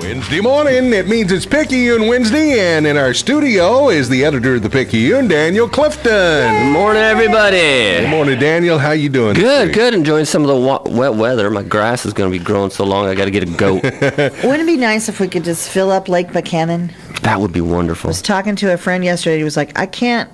Wednesday morning, it means it's Picayune Wednesday, and in our studio is the editor of the Picayune, Daniel Clifton. Good morning, everybody. Good morning, Daniel. How you doing? Good. Enjoying some of the wet weather. My grass is going to be growing so long, I got to get a goat. Wouldn't it be nice if we could just fill up Lake Buchanan? That would be wonderful. I was talking to a friend yesterday. He was like, I can't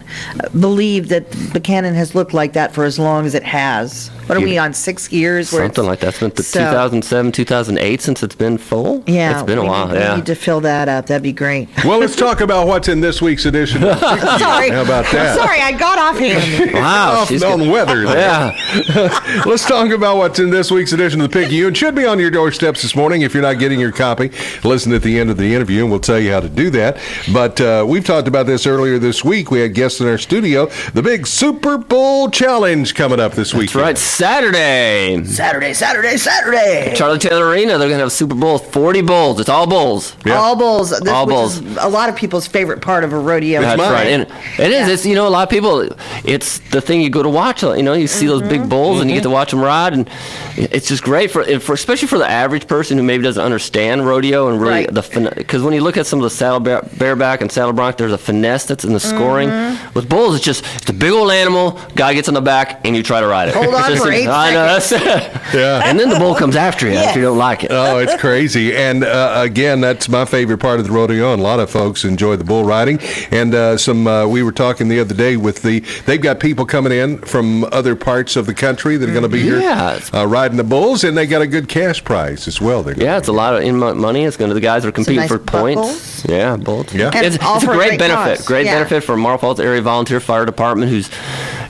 believe that Buchanan has looked like that for as long as it has. What are we on, 6 years? Something like that. It's been 2007, 2008 since it's been full. Yeah. It's been a while. We need to fill that up. That'd be great. Well, let's talk about what's in this week's edition of Picayune. Sorry. How about that? Sorry, I got offhand. Wow. On weather there. Yeah. Let's talk about what's in this week's edition of the Picayune. It should be on your doorsteps this morning. If you're not getting your copy, listen at the end of the interview, and we'll tell you how to do that. But we've talked about this earlier this week. We had guests in our studio. The big Super Bowl Challenge coming up this week. That's right. Saturday. Charlie Taylor Arena. They're going to have Super Bowl. 40 bowls. It's all bowls. Yeah. All bowls. All bowls. Is a lot of people's favorite part of a rodeo. That's right. And it is. It's, a lot of people, it's the thing you go to watch. You see those big bulls and you get to watch them ride, and it's just great for especially for the average person who maybe doesn't understand rodeo and really because when you look at some of the saddle bareback and saddle bronc, there's a finesse that's in the scoring. With bulls, it's a big old animal. Guy gets on the back and you try to ride it. Hold on for 8 seconds. I know. Yeah. And then the bull comes after you if you don't like it. Oh, it's crazy. And again, that's my favorite part of the rodeo, and a lot of folks enjoy the bull riding. And we were talking the other day with they've got people coming in from other parts of the country that are going to be here riding the bulls, and they got a good cash prize as well. It's a lot of money. The guys are competing for points. Yeah, bulls. Yeah. And it's a great benefit. Cause. Great benefit for Marl Falls Area Volunteer Fire Department, who's,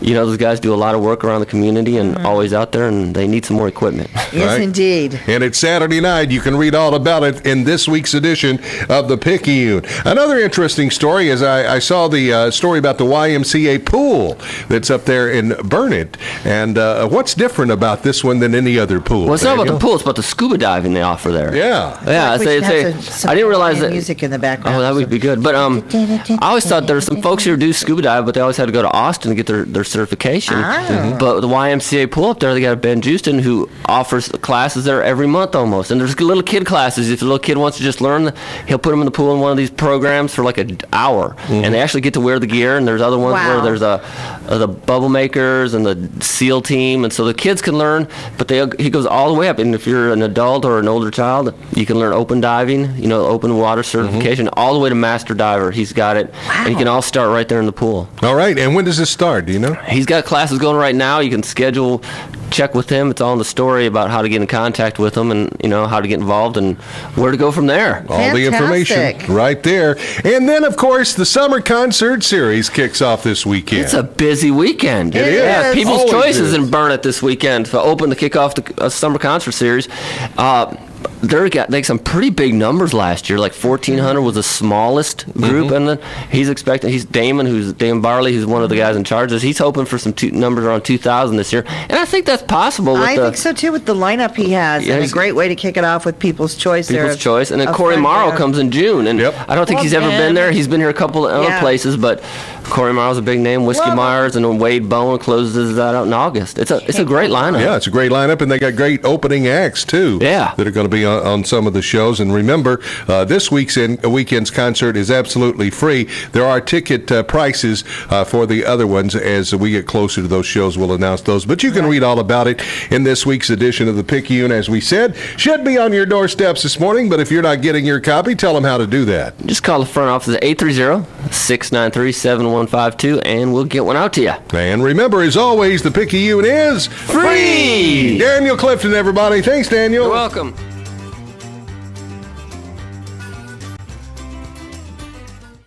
those guys do a lot of work around the community and always out there, and they need some more equipment. Yes, indeed. And it's Saturday night. You can read all about it in this week's edition of the Picayune. Another interesting story is I saw the story about the YMCA pool that's up there in Burnet. And what's different about this one than any other pool? Well, it's not about the pool. It's about the scuba diving they offer there. Yeah. Yeah. I didn't realize that. Music in the background. Oh, that would be good. But I always thought there were some folks here who do scuba dive, but they always had to go to Austin to get their certification. But the YMCA pool up there, they got Ben Justin, who offers classes there every month almost. And there's little kid classes. If a little kid wants to just learn, he'll put them in the pool in one of these programs for like an hour. And they actually get to wear the gear. And there's other ones where there's the bubble makers and the SEAL team. And so the kids can learn, but he goes all the way up. And if you're an adult or an older child, you can learn open diving, open water certification, all the way to master diver. He's got it. And you can all start right there in the pool. All right. And when does this start? Do you know? He's got classes going right now. You can check with him. It's all in the story about how to get in contact with him and, how to get involved and where to go from there. All the information right there. And then, of course, the Summer Concert Series kicks off this weekend. It's a busy weekend. It is. Yeah, People's Always Choices is. in Burnet this weekend to kick off the Summer Concert Series. They got some pretty big numbers last year. Like 1,400 was the smallest group, and then he's Damon Barley, who's one of the guys in charge. He's hoping for some numbers around 2,000 this year, and I think that's possible. I think so too with the lineup he has, and a great way to kick it off with People's Choice. People's Choice, and then Corey Morrow comes in June, and I don't think he's ever been there. He's been here a couple of other places, but Corey Morrow's a big name. Whiskey Myers, and then Wade Bowen closes that out in August. It's a great lineup. Yeah, it's a great lineup, and they got great opening acts too. Yeah, that are going to be on some of the shows. And remember, this weekend's concert is absolutely free. There are ticket prices for the other ones. As we get closer to those shows, we'll announce those. But you can read all about it in this week's edition of the Picayune. As we said, should be on your doorsteps this morning. But if you're not getting your copy, tell them how to do that. Just call the front office at 830-693-7152, and we'll get one out to you. And remember, as always, the Picayune is free. Daniel Clifton, everybody. Thanks, Daniel. You're welcome.